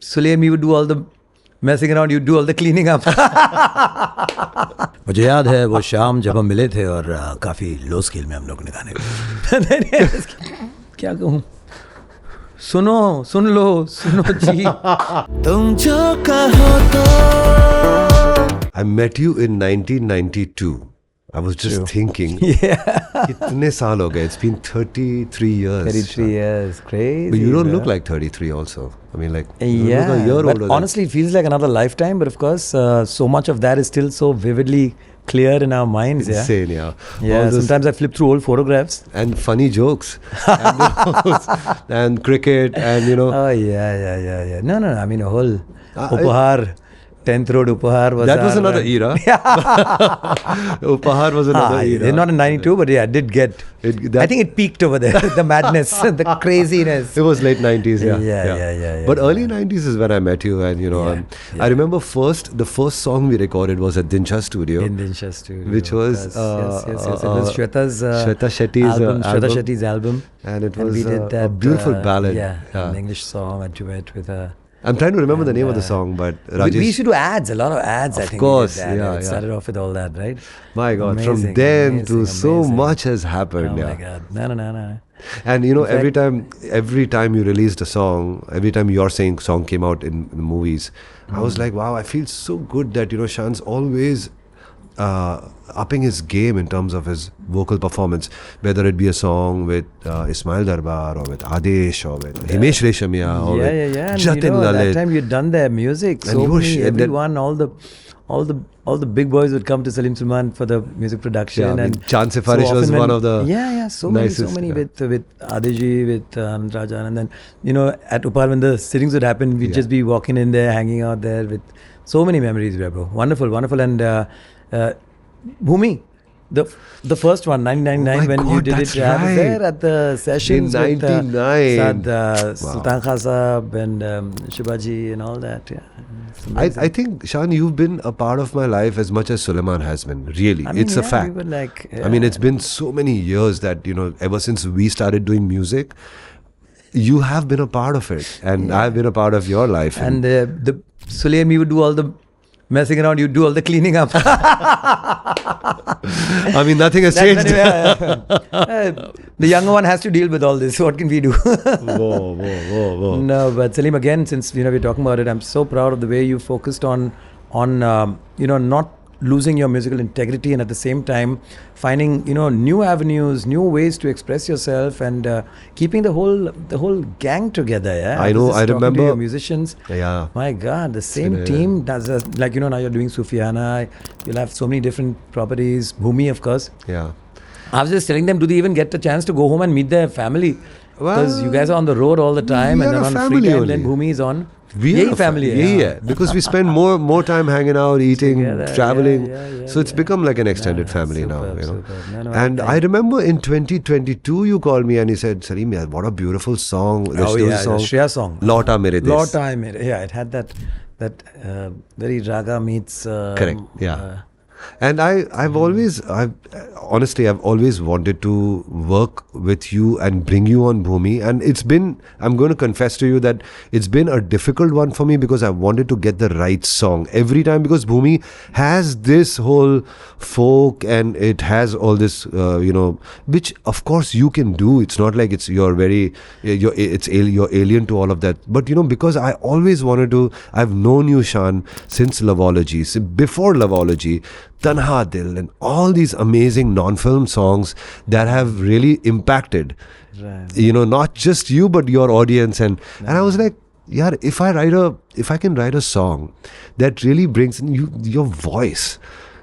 Sully and me would do all the messing around, you'd do all the cleaning up. मुझे याद है वो शाम जब हम मिले थे और काफ़ी लो स्केल में हम लोग ने गाने क्या कहूँ, सुन लो जी तुम जो कहो तो. I met you in 1992. I was just thinking, कितने साल हो गए? It's been 33 years. 33 years, crazy. But you don't look like 33 also. I mean, like, you yeah, look a year but older. Honestly, it feels like another lifetime. But of course, so much of that is still so vividly clear in our minds. Insane, yeah. Yeah, sometimes I flip through old photographs. And funny jokes. and cricket and, you know. Oh, yeah. No. I mean, a whole Upahar. 10th Road Upahar was that was another era. Upahar was another era. Not in 92, but yeah, it did get. I think it peaked over there. The madness, the craziness. It was late 90s, yeah. Yeah. But early 90s is when I met you, and you know, I remember the first song we recorded was at Dinsha Studio. In Dinsha Studio, which was yes. It was Shweta Shetty's album, and it was we did that, a beautiful ballad. An English song, a duet with her. I'm trying to remember the name of the song, but Rajesh... We used to do ads, a lot of ads, I think. Of course, It started off with all that, right? My God, from then to so much has happened. Oh my God, no. And you know, every time you released a song, every time your song came out in the movies, I was like, wow, I feel so good that, you know, Shan's always upping his game in terms of his vocal performance, whether it be a song with Ismail Darbar or with Adesh or with Himesh Reshamia or with Jatin Lalit. That time you'd done their music, so many, everyone, all the big boys would come to Salim Sulman for the music production. And Chand Sifarish was one of the so many with Adiji, with Rajan, and then, you know, at Upahar when the sittings would happen, we'd just be walking in there, hanging out there with so many memories, bro. Wonderful. And Bhumi, the first one, 1999, when you did it, I was there at the sessions in 99 with Sultan Khasab and Shibaji and all that. Yeah, I think, Shan, you've been a part of my life as much as Suleiman has been. Really, it's a fact. We were like, I mean, it's been so many years that, you know, ever since we started doing music, you have been a part of it, and I've been a part of your life. And the Sully and me would do all the messing around, you do all the cleaning up. I mean, nothing has changed. The younger one has to deal with all this. What can we do? Whoa. No, but Salim, again, since we're talking about it, I'm so proud of the way you focused on not losing your musical integrity, and at the same time finding, new avenues, new ways to express yourself, and keeping the whole gang together. Yeah, I know. I remember your musicians. Yeah. My God, the same team does now you're doing Sufiana. You'll have so many different properties. Bhumi, of course. Yeah. I was just telling them, do they even get the chance to go home and meet their family? Because you guys are on the road all the time, and then on free time, only. then Bhumi is on. We are a family. Yeah. Because we spend more time hanging out, eating, traveling. So it's become like an extended family now. You know. And I remember in 2022, you called me and you said, "Salim, what a beautiful song!" The Shreya song. Lauta Mere Desh. Lauta Mere. Yeah, it had that very raga meets. Correct. Yeah. And I've always wanted to work with you and bring you on Bhumi, and I'm going to confess to you that it's been a difficult one for me, because I wanted to get the right song every time, because Bhumi has this whole folk and it has all this which of course you can do. It's not like you're alien to all of that, but because I always wanted to. I've known you, Shan, since Loveology, before Loveology, Tanha Dil, and all these amazing non-film songs that have really impacted, not just you but your audience. And I was like, if I can write a song that really brings in your voice,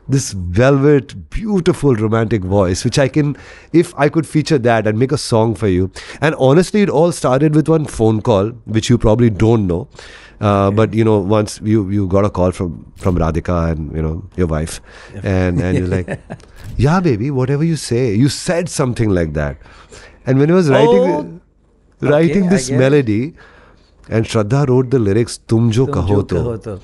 this velvet, beautiful, romantic voice, which if I could feature that and make a song for you. And honestly, it all started with one phone call, which you probably don't know. But once you got a call from Radhika and your wife, and you're like, yeah, baby, whatever you say. You said something like that. And when he was writing this melody, and Shraddha wrote the lyrics, Tum Jo Kaho To.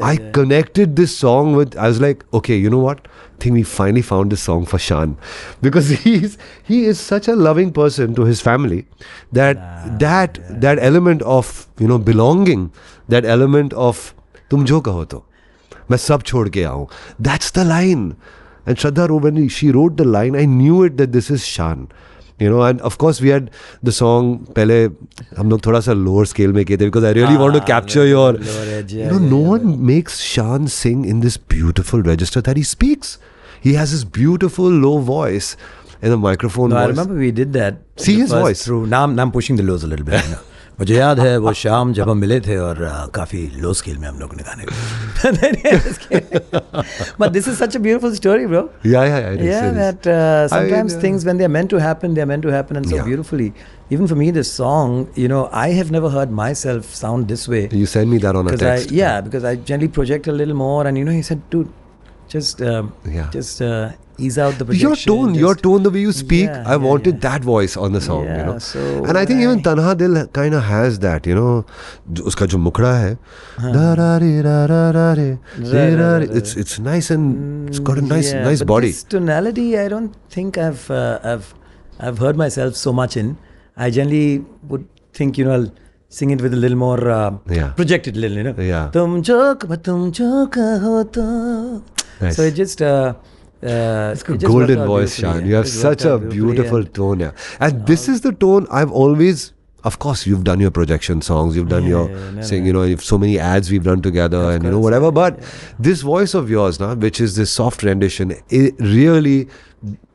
I connected this song with, I was like, okay, you know what? I think we finally found this song for Shan. Because he is such a loving person to his family that element of, belonging that element of तुम जो कहो तो मैं सब छोड़ के आऊं. That's the line. And Shraddha, when she wrote the line, I knew it that this is Shaan. You know, and of course we had the song पहले हम लोग थोड़ा सा lower scale में किए थे because I really want to capture your edge, you know, no one makes Shaan sing in this beautiful register that he speaks. He has this beautiful low voice and the microphone No, voice. I remember we did that. See the his first voice. Through. Now I'm pushing the lows a little bit. You know. मुझे याद है वो शाम जब हम मिले थे और काफी लो स्केल में हम लोगों ने गाने But this is such a beautiful story, bro. Yeah, it is, Yeah, it is. that sometimes I- things when they're meant to happen, they're meant to happen and so Yeah. beautifully. Even for me, this song, you know, I have never heard myself sound this way. You send me that on a text. Because I generally project a little more, and you know, he said, dude, just ease out the projection. Your tone, the way you speak, Yeah, I wanted yeah. that voice on the song, you Yeah, know. so And I think even Tanha Dil kind of has that, you know. Uska jo mukhda hai, da ra re ra ra ra re, re ra re. It's nice and it's got a nice but body. This tonality, I don't think I've heard myself so much in. I generally would think, you know, I'll sing it with a little more projected, little, you know. Yeah. Tum jo kaho to. Nice. So it just. It's got it just golden worked out voice, beautifully, Shaan. yeah. You have It such worked a out beautifully beautiful and- tone, yeah. And this is the tone I've always. Of course, you've done your projection songs, you've done your sing, you know, you've so many ads we've done together, and you know, course, whatever. But this voice of yours, now, which is this soft rendition, it really,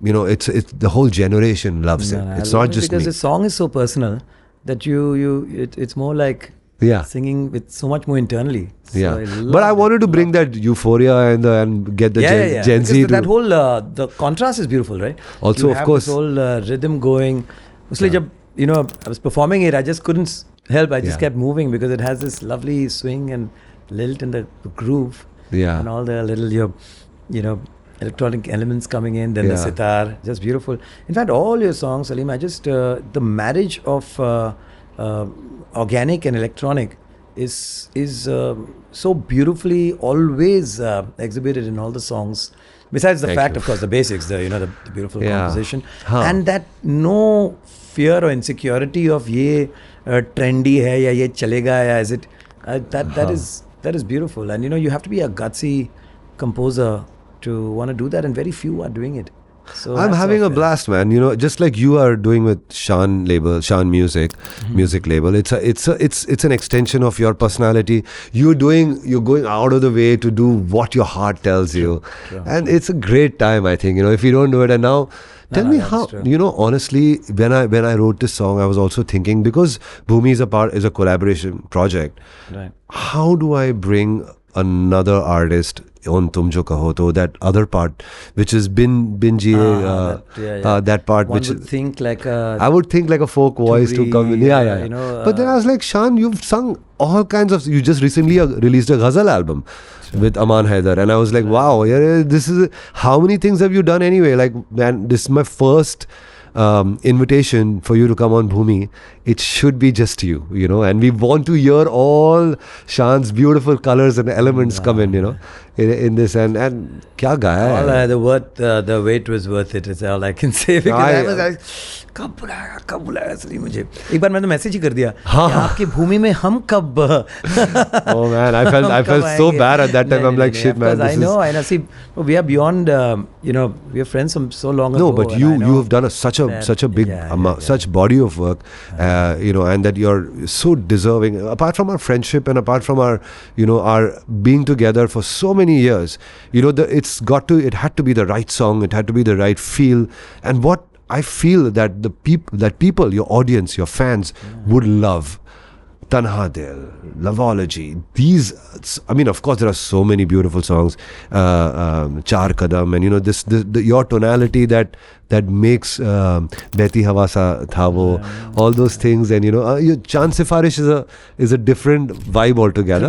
you know, it's the whole generation loves it. No, I It's love not it just because me. the song is so personal that it's more like Yeah. singing with so much more internally. So Yeah, loved but I it, wanted to bring loved that euphoria and get the Gen Z because to that whole the contrast is beautiful, right? Also, you of have course- this whole rhythm going. Usliye jab, you know, I was performing it, I just couldn't help. I just Yeah. kept moving because it has this lovely swing and lilt and the groove. Yeah. And all the little you know electronic elements coming in. Then the Yeah. sitar, just beautiful. In fact, all your songs, Salim, I just the marriage of organic and electronic is so beautifully always exhibited in all the songs. Besides the Thank fact, you. of course, the basics, the beautiful Yeah. composition, Huh. and that no fear or insecurity of ye trendy hai ya ye chalega ya is it that is beautiful. And you know, you have to be a gutsy composer to want to do that, and very few are doing it. So I'm hats having a off, yeah. blast, man. You know, just like you are doing with Shaan label, Shaan Music, Mm-hmm. music label. It's an extension of your personality. You're going out of the way to do what your heart tells you, and it's a great time. I think, you know, if you don't do it, and now. Tell me that's how, true. you know, honestly, when I wrote this song, I was also thinking, because Bhumi is a collaboration project. Right. How do I bring another artist on Tum Jo Kaho To, that other part, which is Binji, that part, One which would think like I would think like a folk voice to come in. Yeah. you know, But then I was like, Shaan, you've sung all kinds of. You just recently released a ghazal album with Aman Haider, and I was like, wow, yeah, this is how many things have you done anyway? Like, man, this is my first invitation for you to come on Bhumi. It should be just you, you know, and we want to hear all Shaan's beautiful colors and elements come in, you know, in this, and kya gaya all hai? the wait was worth it is all I can say, because I was like, कब बुलाया सली मुझे एक बार मैंने message ही कर दिया कि आपकी भूमि में हम कब Oh man, I felt so bad at that time. I'm like, shit, man. I know. See, we are beyond. You know, we are friends from so long ago. No, but and you I know have done such a big yeah. such body of work, you know, and that you're so deserving. Apart from our friendship and apart from our, you know, our being together for so many years, you know, it had to be the right song, it had to be the right feel, and what I feel that people, your audience, your fans would love. Tanha Dil, Loveology, these, I mean, of course, there are so many beautiful songs, Char Kadam, and you know, your tonality that makes Behti Hawa Sa Tha Wo, all those things, and you know, your Chand Sifarish is a different vibe altogether.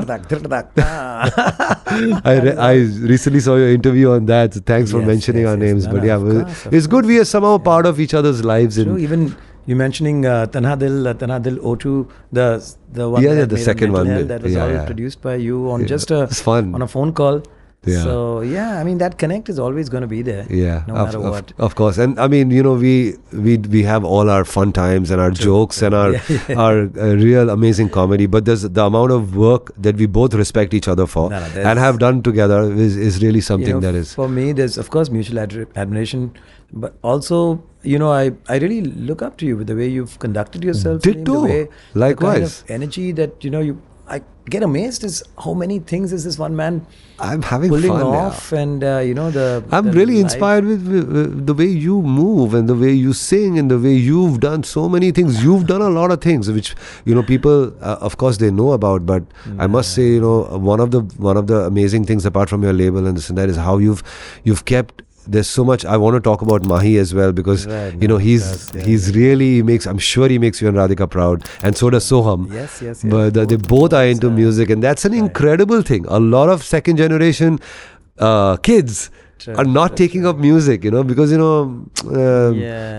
I recently saw your interview on that. So thanks for mentioning our names, but yeah, it's good we are somehow part of each other's lives. True, even you mentioning Tanha Dil O2, the one Yeah, that the made second Mental one. Health, that was all produced by you on just it's fun. on a phone call. Yeah. So yeah, I mean that connect is always going to be there. Yeah, No matter what. of course. And I mean, we have all our fun times and our jokes and our our real amazing comedy. But there's the amount of work that we both respect each other for and have done together is really something that is. For me, there's of course mutual admiration, but also I really look up to you with the way you've conducted yourself. Ditto. The Likewise. kind of energy that I get amazed is how many things is this one man I'm having pulling fun off, and I'm really inspired with the way you move and the way you sing and the way you've done so many things. You've done a lot of things which people of course they know about, but I must say one of the amazing things apart from your label and this and that is how you've kept. There's so much I want to talk about Mahi as well, because he's really I'm sure he makes you and Radhika proud, and so does Soham. Yes. But they both are into music, and that's an incredible thing. A lot of second generation kids are not taking up music, because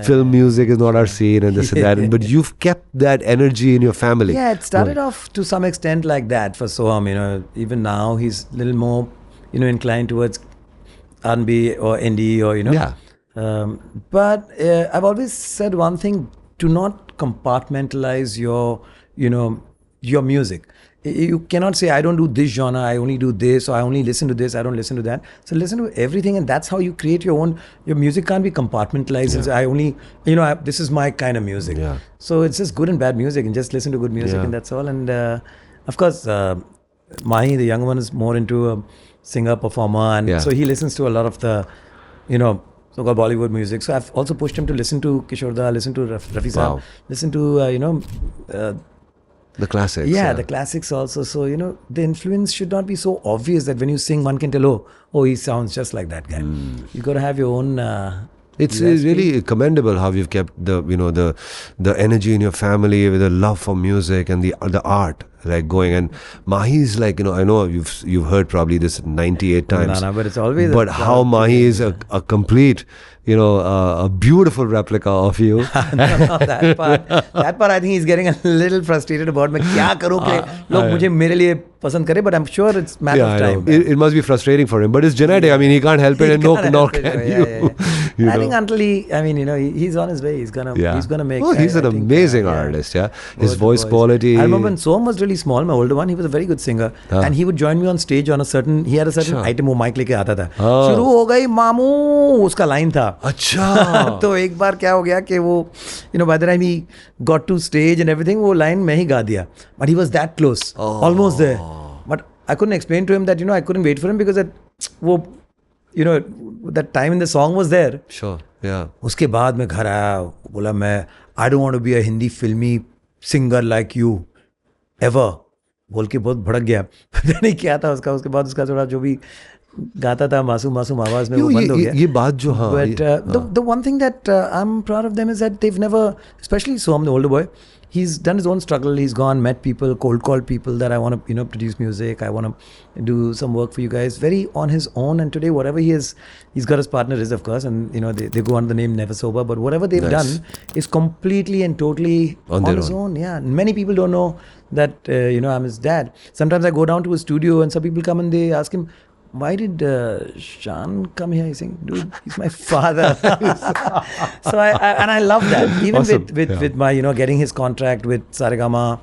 film music is not our scene and this and that. But you've kept that energy in your family. Yeah, it started off to some extent like that for Soham. Even now he's a little more inclined towards R&B or indie or but I've always said one thing: do not compartmentalize your music. You cannot say I don't do this genre, I only do this, or I only listen to this, I don't listen to that. So listen to everything, and that's how you create your own. Your music can't be compartmentalized. I only this is my kind of music. So it's just good and bad music, and just listen to good music, and that's all. And of course Mahi, the younger one, is more into singer, performer, and so he listens to a lot of the, so-called Bollywood music. So I've also pushed him to listen to Kishore Da, listen to Rafi Saab, listen to, the classics. The classics also. So, the influence should not be so obvious that when you sing, one can tell, oh, he sounds just like that guy. You got to have your own... It's really commendable how you've kept the energy in your family with the love for music and the art going. And Mahi is I know you've heard probably this 98 times. No, but it's always. But how Mahi is a complete a beautiful replica of you. That part I think he's getting a little frustrated about. मैं क्या करूँ कि लोग मुझे मेरे लिए पसंद करें, but I'm sure it's matter of time. It must be frustrating for him, but it's genetic. I mean, he can't help it, and nor can you. I think until he's on his way. He's gonna make. Oh, he's an amazing artist. Yeah, his voice quality. I remember when Soham was really small, my older one, he was a very good singer, and he would join me on stage on he had a certain item वो mic लेके आता था. शुरू हो गई मामू, उसका line था. अच्छा. तो एक बार क्या हो गया कि वो by the time he got to stage and everything, वो line मैं ही गा दिया. But he was that close, almost there. But I couldn't explain to him that I couldn't wait for him because that time in the song was there. Sure, yeah. उसके बाद मैं घर आया, बोला I don't want to be a Hindi filmy singer like you ever. बोल के बहुत भड़क गया. पता नहीं क्या था उसके बाद उसका थोड़ा जो भी गाता था मासूम आवाज में वो बंद हो गया. ये बात जो But the one thing that I'm proud of them is that they've never, especially Soham, the older boy, he's done his own struggle. He's gone, met people, cold called people that I want to produce music, I want to do some work for you guys, very on his own. And today whatever he's got his partner Riz, of course, and they go under the name Never Sober, but whatever they've done is completely and totally on his own. Yeah, many people don't know that I'm his dad. Sometimes I go down to his studio and some people come and they ask him, why did Shan come here? He's saying, dude, he's my father. So I love that. Even awesome. with my, getting his contract with Saregama,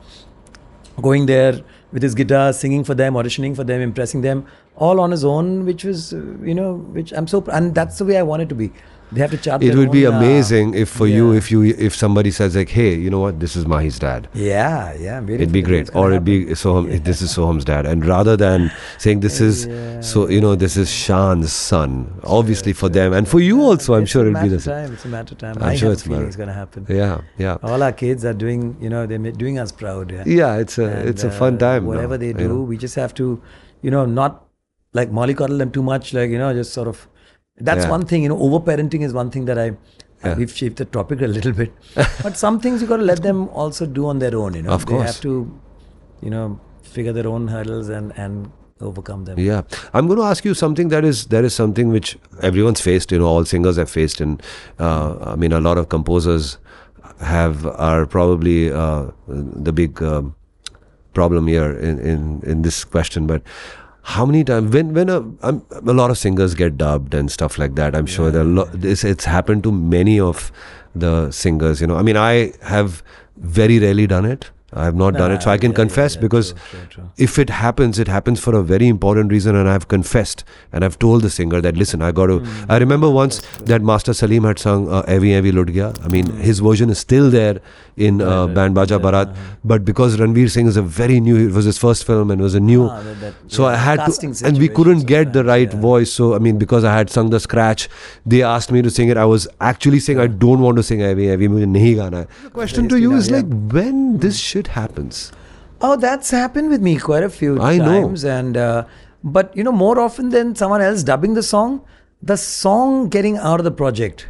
going there with his guitar, singing for them, auditioning for them, impressing them, all on his own, which was, which I'm so, and that's the way I want it to be. They have to chart it would be amazing if somebody says like, hey, you know what, this is Mahi's dad. Yeah. It'd be great. Or it'd be Soham, this is Soham's dad. And rather than saying this is this is Shan's son, obviously for them and for you also, I'm sure it'll be the same. It's a matter of time. I'm sure it's going to happen. Yeah. All our kids are doing, they're doing us proud. Yeah, it's a fun time. Whatever they do, we just have to, not like mollycoddle them too much, like, just sort of. That's one thing, over-parenting is one thing that we've shaped the topic a little bit. But some things you got to let them also do on their own, Of course. They have to, figure their own hurdles and overcome them. Yeah. I'm going to ask you something that is something which everyone's faced, all singers have faced. And a lot of composers are probably the big problem here in this question. But how many times when a lot of singers get dubbed and stuff like that. I'm sure it's happened to many of the singers. I mean, I have very rarely done it. I have not done it, so I can confess because true. if it happens for a very important reason, and I've confessed and I've told the singer that, listen, I got to. I remember once that Master Salim had sung "Evi Evi Lut Gaya." I mean, his version is still there in Band Baja Barat, but because Ranveer Singh is a very new, it was his first film and it was a new, so I had to, and we couldn't get the right voice. So I mean, because I had sung the scratch, they asked me to sing it. I was actually saying I don't want to sing "Evi Evi," mujhe nahi gana hai. The question to you is like, when this shit happens? Oh, that's happened with me quite a few I times. know. And but more often than someone else dubbing the song getting out of the project.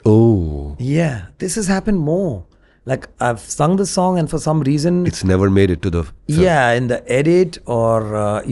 Oh, Yeah, this has happened more. Like I've sung the song and for some reason, it's never made it to the film. yeah, in the edit or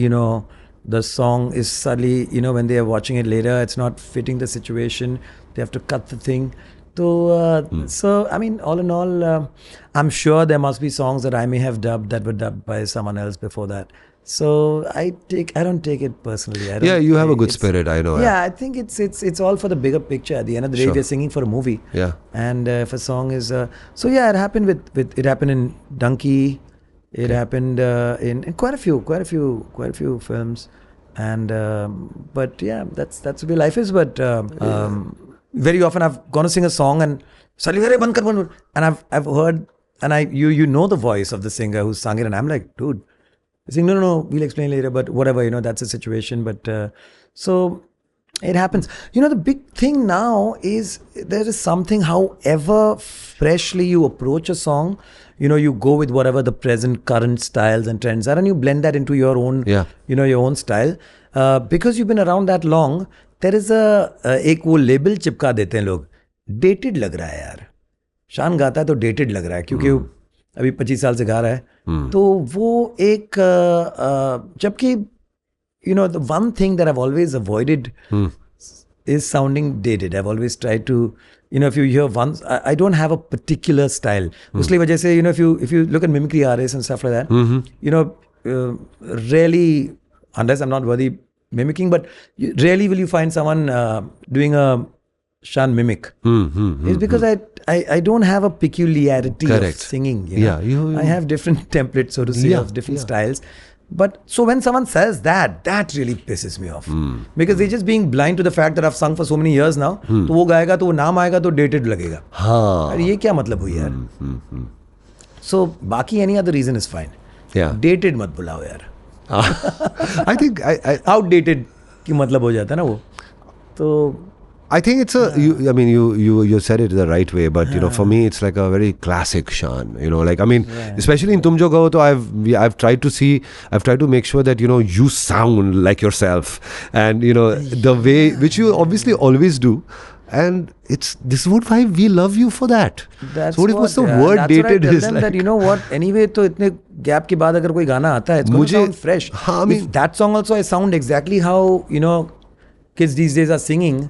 the song is suddenly when they are watching it later, it's not fitting the situation. They have to cut the thing. So I mean, all in all, I'm sure there must be songs that I may have dubbed that were dubbed by someone else before that. So I don't take it personally. I don't Yeah, you have a good it's- spirit, I know. Yeah, I think it's all for the bigger picture. At the end of the day, Sure. we're singing for a movie. Yeah. And if a song is so yeah, it happened with it happened in Donkey, it happened in quite a few films, and but yeah, that's the way life is. But very often I've gone to sing a song and suddenly "Arey, band kar," and I've heard and you know the voice of the singer who sung it, and I'm like, dude. He's saying, no, we'll explain later, but whatever, that's a situation. But so it happens. The big thing now is there is something, however freshly you approach a song, you go with whatever the present current styles and trends are, and you blend that into your own, Yeah. your own style. Because you've been around that long, there is एक वो label चिपका देते हैं लोग, dated लग रहा है यार. शान गाता है तो डेटेड लग रहा है क्योंकि वो अभी 25 साल से गा रहा है. तो वो एक जबकि the one thing that I've always avoided is sounding dated. I've always tried to if you hear once, I don't have a particular style. उसलिए वजह से if you look at mimicry artists and stuff like that, rarely, unless I'm not worthy mimicking, but rarely will you find someone doing a Shan mimic. It's because I don't have a peculiarity Correct. of singing. Yeah, I have different templates, so to say, of different styles. But so when someone says that really pisses me off. Because they're just being blind to the fact that I've sung for so many years now. तो वो गाएगा तो वो नाम आएगा तो dated लगेगा. हाँ. अरे ये क्या मतलब हुई यार? So बाकी any other reason is fine. Yeah. Dated मत बुलाओ यार. I think Outdated की मतलब हो जाता है ना वो. तो I think it's you said it the right way, but for me it's like a very classic Shan. Especially in Tum Jo Gaho, I've tried to make sure that you sound like yourself, and the way which you obviously always do, and this is why we love you for that. That's so what's the word that's dated what I tell is them, like. that what anyway तो इतने gap के बाद अगर कोई गाना आता है, it's going to sound fresh. हाँ, I mean, if that song also I sound exactly how kids these days are singing,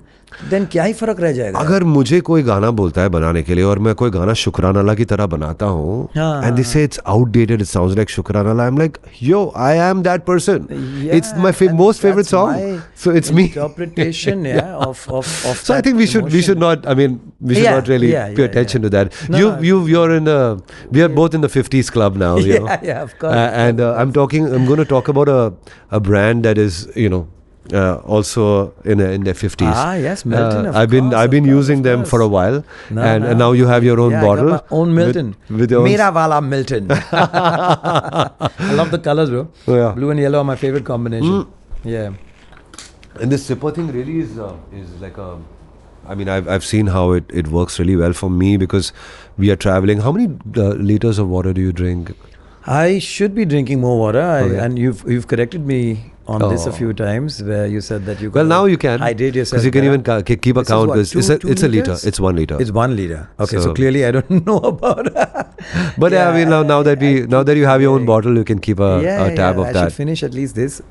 then क्या ही फर्क रह जाएगा? अगर मुझे कोई गाना बोलता है बनाने के लिए और मैं कोई गाना शुक्रानाला की तरह बनाता हूँ, and they say it's outdated, it sounds like शुक्रानाला, I'm like, yo, I am that person. It's my most favorite song. So it's me. Interpretation, of So I think we should not. We should not really pay attention to that. You're in we are both in the 50s club now. Yeah, of course. And I'm going to talk about a brand that is also in their 50s. Ah, yes, Milton. I've been using them for a while, and now you have your own bottle. I got my own Milton. With your own Mera wala Milton. I love the colors, bro. Oh, yeah. Blue and yellow are my favorite combination. Yeah. And this sipper thing really is like a. I've seen how it works really well for me because we are traveling. How many liters of water do you drink? I should be drinking more water, Okay. and you've corrected me on this a few times where you said that you. Well, now you can hydrate yourself. because you can even keep a This is count. what, Because it's a liter. It's 1 liter. It's 1 liter. Okay, so So- clearly I don't know about. But now that you have your own bottle, you can keep a tab of I that. should finish at least this.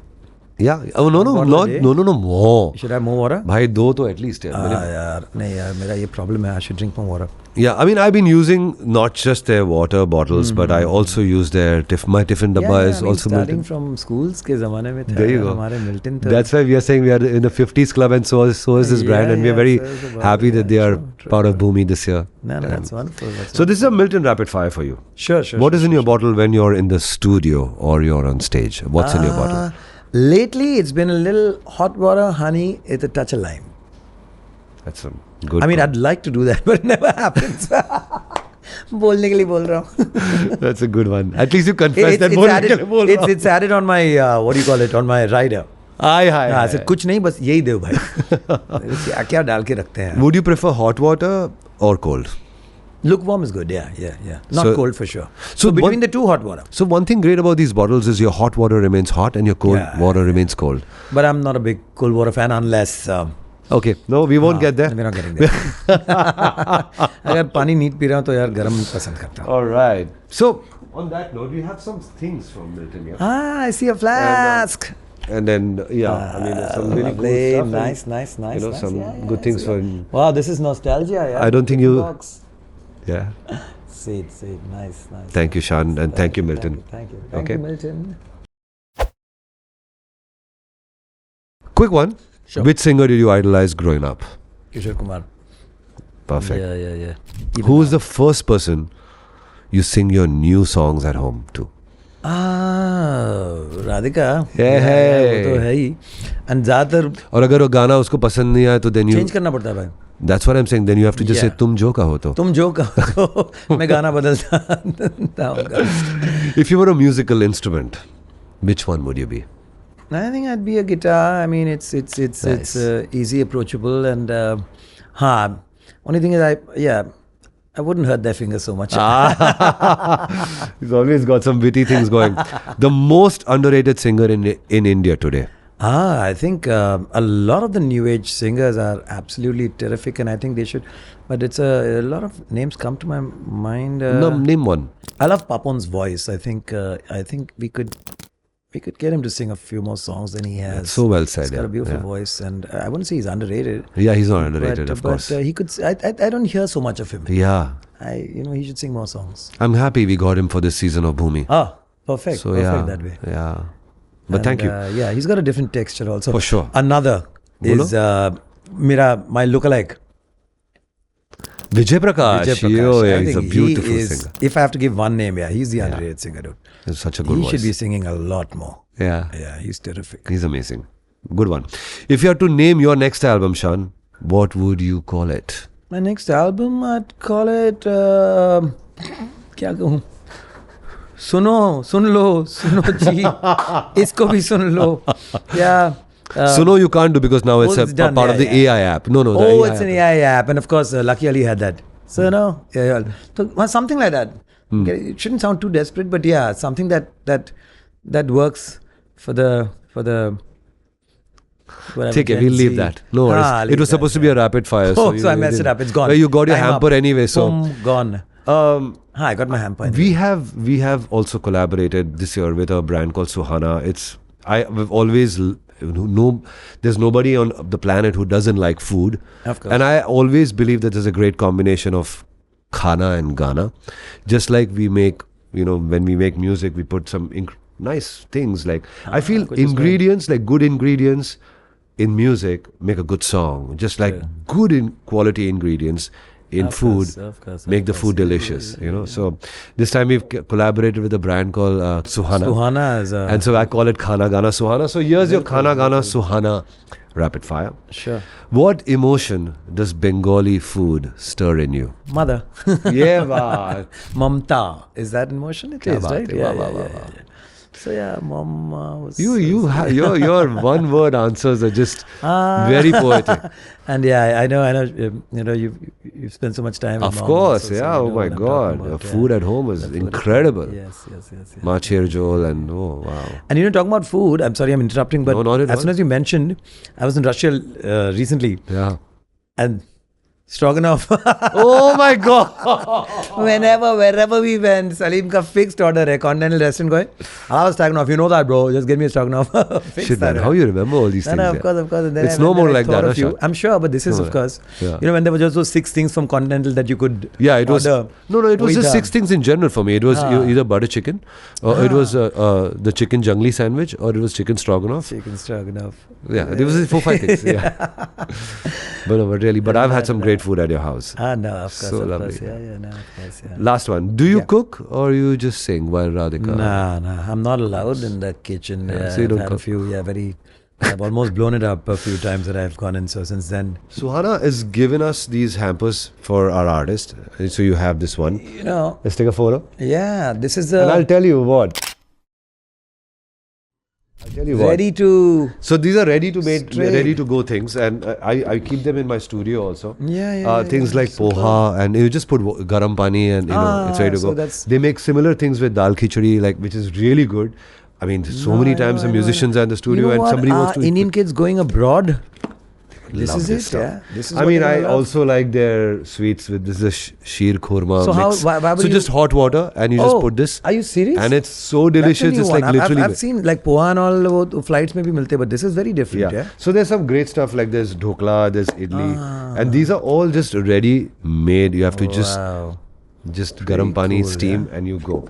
Yeah. Oh no, Bottle a not day? no, more. You should have more water. भाई दो तो at least है. यार नहीं यार मेरा ये problem है. I should drink more water. Yeah, I mean I've been using not just their water bottles, but I also use their my Tiffin Dabba is I mean, also starting Milton. from schools के ज़माने में था. There you go. हमारे Milton था. That's why we are saying we are in the 50s club, and so is this brand, and we are very so is the happy brand, that they are true, part of Bhumi this year. No, that's wonderful. So this is a Milton Rapid Fire for you. Sure. What is in your bottle when you're in the studio or you're on stage? What's in your bottle? Lately, it's been a little hot water, honey, with a touch of lime. That's a good. I mean, call. I'd like to do that, but it never happens. बोलने के लिए बोल रहा हूँ. That's a good one. At least you confess that. It's added on my what do you call it, on my rider. I said कुछ नहीं बस यही दो भाई. क्या डाल के रखते हैं. Would you prefer hot water or cold? Lukewarm is good, yeah. Not So- cold for sure. so So between one- the two, hot water. So one thing great about these bottles is your hot water remains hot and your cold Yeah. water remains cold. But I'm not a big cold water fan unless. Okay, no, we won't get there. We're not getting there. अगर पानी NEET P रहा हूँ तो यार गरम पसंद करता हूँ. All right. So on that note, we have some things from Milton here. I see a flask. And then, I mean, some really cool Lovely. stuff. and, Nice. You know, nice. some Yeah, good things for. Wow, this is nostalgia. Yeah. I don't think you- Box. Yeah. See it. Nice. Thank you, Shan, and thank you, Milton. Thank you, Okay. Milton. Quick one. Sure. Which singer did you idolize growing up? Kishore Kumar. Perfect. Yeah. Who is the first person you sing your new songs at home to? Radhika. Hey. वो तो है ही. And ज़्यादातर और अगर वो गाना उसको पसंद नहीं आया तो then you. चेंज करना पड़ता है भाई. That's what I'm saying. Then you have to just say Yeah. तुम जो कहो तो. तुम जो कहो तो मैं गाना बदलता हूँ. If you were a musical instrument, which one would you be? I think I'd be a guitar. I mean, it's Nice. easy, approachable, and only thing is I wouldn't hurt their fingers so much. He's always got some witty things going. The most underrated singer in India today. I think a lot of the new age singers are absolutely terrific, and I think they should. But it's a lot of names come to my mind. No, name one. I love Papon's voice. I think we could get him to sing a few more songs than he has. That's so well said. He's got a beautiful voice, and I wouldn't say he's underrated. Yeah, he's not underrated, but, of course. But he could. I don't hear so much of him. Yeah, He should sing more songs. I'm happy we got him for this season of Bhumi. Perfect. So perfect yeah, that way. yeah. But thank you. Yeah, he's got a different texture also. For sure. Another is my lookalike. Vijay Prakash. Vijay Prakash. Yo, yeah, I he's a think beautiful he is, singer. If I have to give one name, he's the underrated singer, dude. He's such a good He voice. should be singing a lot more. Yeah, Yeah, he's terrific. he's amazing. Good one. If you had to name your next album, Shan, what would you call it? My next album, I'd call it. क्या कहूँ? सुन लो जी, इसको भी सुन लो. Yeah. Suno you can't do because now it's it's done, part of the yeah. AI app. No, the It's AI an app. AI app, and of course, Lucky Ali had that. So no, so, something like that. Okay, it shouldn't sound too desperate, but yeah, something that works for the. whatever, Okay, Gen we'll leave Z. that. No worries. It was supposed to be a rapid fire. So I messed it up. It's gone. Well, you got your Time hamper up. anyway. So Boom, gone. I got my hamper. Anyway. we have also collaborated this year with a brand called Suhana. We've always there's nobody on the planet who doesn't like food. Of course. And I always believe that there's a great combination of khana and Ghana. Just like we make, when we make music, we put some nice things like I feel which is ingredients, like good ingredients in music make a good song. Just like good quality ingredients in food make the food delicious. So this time we've collaborated with a brand called Suhana. Suhana is And so I call it Khana Gana Suhana. So here's your Khana Gana Suhana rapid fire. Sure. What emotion does Bengali food stir in you? Mother. Yeah, baat. Mamta. Is that emotion? It is, baat right? hai, Yeah, wah, yeah, wah, yeah, wah. yeah. So yeah, mom was. Your one word answers are just very poetic. And yeah, I know. You've spent so much time. Of with mom course, also, so yeah. you Oh know my what I'm God, talking about, food at home is incredible. Yes. Machir Jol and oh wow. And talking about food, I'm sorry I'm interrupting, but No, not at as all. soon as you mentioned, I was in Russia recently, Yeah. and Stroganoff. Oh my God. Wherever we went, Salim ka fixed order hai. Continental restaurant going. I was Stroganoff. You know that, bro. Just give me a Stroganoff. Fixed Shit, man. that, How you remember all these No, things? no, yeah? of course. And then It's I no went more and I like thought that, of you. Shah. I'm sure, but this is, of course, Yeah. you know, when there were just those 6 things from Continental that you could Yeah, it was. order. No, it was just Waiter. 6 things in general for me. It was either butter chicken, or it was the chicken jungli sandwich, or it was chicken stroganoff. Chicken Stroganoff. Yeah, there was 4-5 things. Yeah. But really, I've had some great food at your house. No, of course. So of lovely. Course. Yeah, no, of course, yeah. Last one. Do you Yeah. cook or you just sing while Radhika? Nah, I'm not allowed in the kitchen. Yeah, so you don't I've had a cook. few, I've almost blown it up a few times that I've gone in. So since then, Suhana has given us these hampers for our artist. So you have this one. you know, Let's take a photo. yeah, this is And I'll the tell you what. I'll tell you what. ready to. So these are ready to make, Straight. ready to go things, and I keep them in my studio also. Yeah. Things like poha, and you just put garam pani, and it's ready to so go. that's- They make similar things with dal khichdi, like which is really good. I mean, so many times the musicians are in the studio, you know and what? somebody wants to. Indian kids going abroad. This love is this it. stuff. Yeah. This is. I what mean, they're I gonna love. also like their sweets with this is a sheer khurma So how- mix. why would so you- just hot water, and you just put this, Are you serious? and it's so That's a delicious. new It's one. like literally. I've seen like poha and all wo flights maybe milte, but this is very different. Yeah. So there's some great stuff like there's dhokla, there's idli, Ah. and these are all just ready made. You have to Wow. just garam pani, cool, steam, and you go.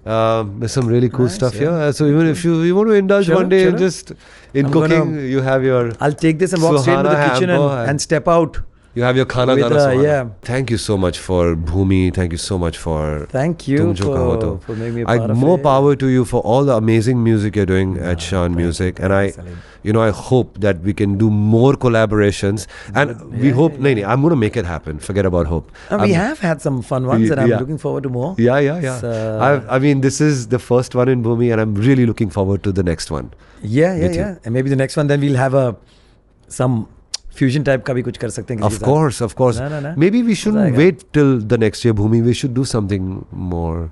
There's some really cool Nice, stuff yeah. here. So even if you want to indulge Chalo, one day, chalo. just in I'm cooking, gonna- you have your I'll take this and walk straight into the Suhana kitchen hamper and step out. you have your khana With, gana Suhana. yeah. Thank you so much for Bhumi. Thank you so much for Thank you Tum Jo Kaho To. for making me a part of more it. power to you for all the amazing music you're doing at Shan Music, and I Salim. I hope that we can do more collaborations, and we hope. No, I'm going to make it happen. Forget about hope. We I'm- have had some fun ones, and I'm Yeah. looking forward to more. Yeah. So- I mean, this is the first one in Bhumi, and I'm really looking forward to the next one. Yeah. With you. And maybe the next one, then we'll have some fusion type का भी कुछ कर सकते हैं किसी Of के साथ. course. No. Maybe we shouldn't Zaega. wait till the next year, Bhumi. We should do something more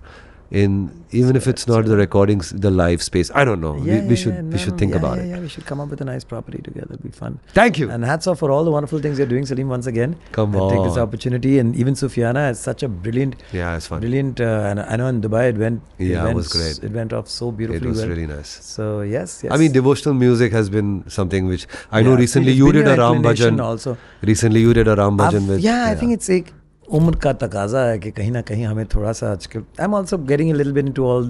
even if it's not the recordings, the live space. I don't know. We should think about it. Yeah, we should come up with a nice property together. It'll be fun. Thank you. And hats off for all the wonderful things you're doing, Salim, once again. Come and take this on. opportunity. And even Sufiana has such a brilliant, Yeah, it's fun. and I know in Dubai it went. Yeah, it was great. It went off so beautifully. It was well. really nice. So yes. I mean, devotional music has been something which I know Yeah, recently it's you been did a your Ram inclination Bhajan. also. Recently you did a Ram Bhajan with. I think it's एक उम्र का तकाजा है कि कहीं ना कहीं हमें थोड़ा सा आजकल I'm also getting a little bit into all.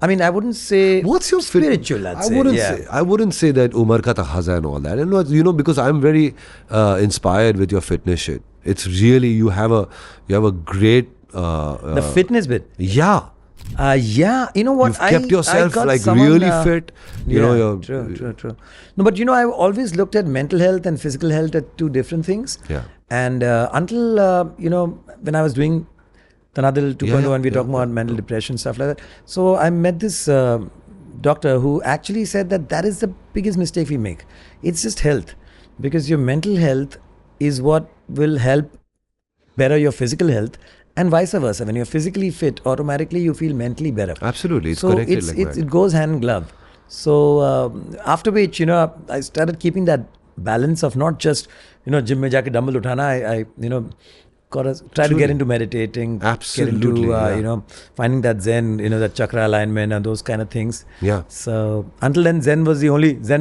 I mean, I wouldn't say What's your spiritual. I'd say. I wouldn't say that Umar ka taqaza and all that. And because I'm very inspired with your fitness shit. It's really you have a great The fitness bit. Yeah. Yeah, you know what? You've kept yourself got like someone, really fit. You're true. No, but I've always looked at mental health and physical health as two different things. Yeah. And until when I was doing Tanadil 2.0 and we're talking about mental depression stuff like that, so I met this doctor who actually said that is the biggest mistake we make. It's just health, because your mental health is what will help better your physical health. And vice versa. When you're physically fit, automatically you feel mentally better. Absolutely. It's So connected like that. it goes hand in glove. So after which, I started keeping that balance of not just, gym mein jaake dumbbell uthana. I try to get into meditating. Absolutely, Get into, finding that Zen, that chakra alignment and those kind of things. Yeah. So until then, Zen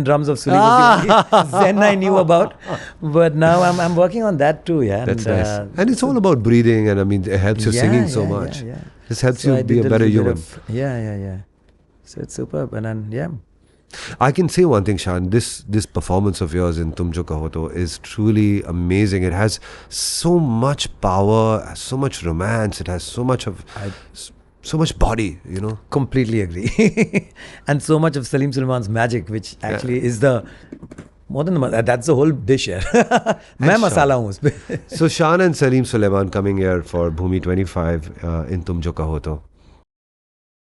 drums of Suli was the only Zen I knew about. But now I'm working on that too. Yeah. That's nice. And it's all about breathing, and I mean, it helps your singing so much. Yeah. This helps So I you be did a better little bit human. Yeah. So it's superb. And then, yeah. I can say one thing, Shan. This performance of yours in Tum Jo Kaho To is truly amazing. It has so much power, so much romance. It has so much body. Completely agree. And so much of Salim Sulaiman's magic, which actually is more than that's the whole dish here. मैं मसाला हूँ उसपे. So Shan and Salim Sulaiman coming here for Bhumi 25 in Tum Jo Kaho To.